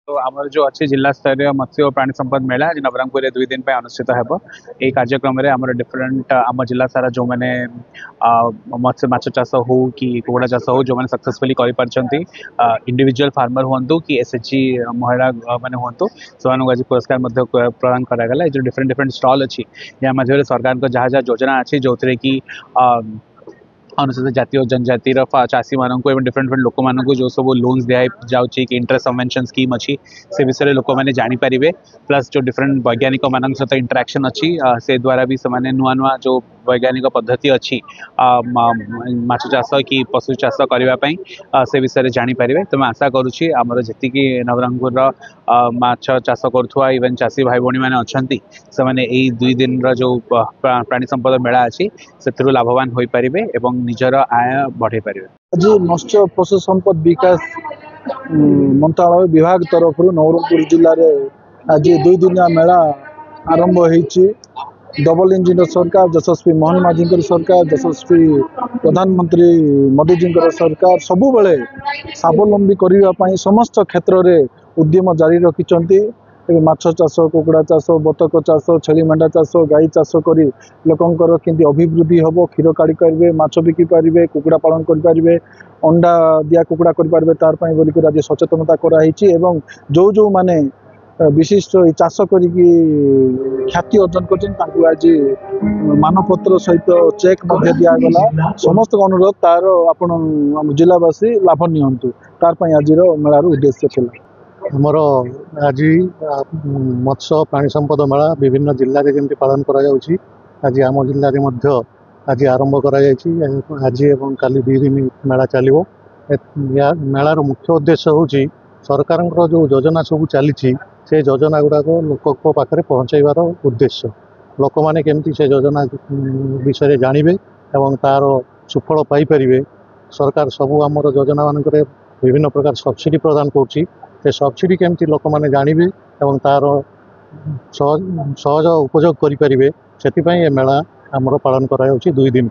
तो आमर जो अच्छे जिला स्तरीय मत्स्य और प्राणी संपद मेला आज नवरंगपुर 2 दिन पे अनुष्ठित है। यही कार्यक्रम आम डिफरेन्ट आम जिला सारा जो मैंने मत्स्य माछ चाष हो कि कुकुड़ा चाष हो जो मैंने सक्सेसफुली कर इंडिविजुअल फार्मर हूँ कि एसएचजी महिला मैंने हूँ से आज पुरस्कार प्रदान करागला। जो डिफरेन्ट डिफरेन्ट स्टल अच्छी या मध्य सरकार जहाँ जहाँ योजना अच्छी जो थी कि अनुसूचित जाति और जनजाति चाषी मानक डिफरेन्ट डिफरेन्ट लोक मानक जो सब लोन्स दिया जाऊँगी कि इंटरेस्ट सबवेंशन स्कीम अच्छी से विषय लोक मैंने जानीपारे। प्लस जो डिफरेन्ट वैज्ञानिक मान सहित इंटराक्शन अच्छी से द्वारा भी से नुआ नुआ जो वैज्ञानिक पद्धति अच्छी माछ चाष कि पशु चाष करने से विषय जानीपारे। तो मैं आशा करुँची आमर जी नवरंगपुर माछ चाष करुवा इवेन चाषी भाई भाई मैंने अच्छा से मैंने यही 2 दिन जो प्राणी संपद मेला अच्छी से लाभवान हो पारे एवं निजर आय बढ़े पारे। आज मत्स्य पशु संपद विकास मंत्रालय विभाग तरफ नवरंगपुर जिले में आज 2 दिनिया मेला आरंभ होईची। डबल इंजिन सरकार यशस्वी मोहन माझी सरकार यशस्वी प्रधानमंत्री मोदी जी सरकार सबु बेले स्वावलंबी करने समस्त क्षेत्र में उद्यम जारी रखिंट। माछ चाष कुकुड़ा चाष बतक चाष छेली मेंढा चाष गाई चाष कर लोकंर केमती अभिवृद्धि हम क्षीर काढ़ी पारे माछ बिकी पारे कुकुड़ा पालन करें अंडा दिया कुकुड़ा करें तार बोलिक आज सचेतनता कराई। जो जो माने विशिष्ट चाष कर ख्याति अर्जन कर आज मानपत्र सहित चेक दिगला। समस्त अनुरोध तार आपण जिलावासी लाभ नियंतु तार आज मेलार उद्देश्य थी। आमर आज मत्स्य प्राणी संपद मेला विभिन्न जिले में जमी पालन कर आज आम जिले में आज आरंभ कर आज एवं काली 2 दिन मेला चलो। मेलार मुख्य उद्देश्य हूँ सरकार जो योजना सब चली से योजना गुड़ाक लोक पाखे पहुँचाइबार उद्देश्य लोक मैंने केमती से योजना विषय जानवे एवं तार सुफल पाइपर। सरकार सबू आमर योजना मानक विभिन्न प्रकार सब्सिडी प्रदान कर सब्सिडी केमती लोक मैंने जानवे एवं तार सहज उपयोग करें से मेला आमर पालन करा 2 दिन।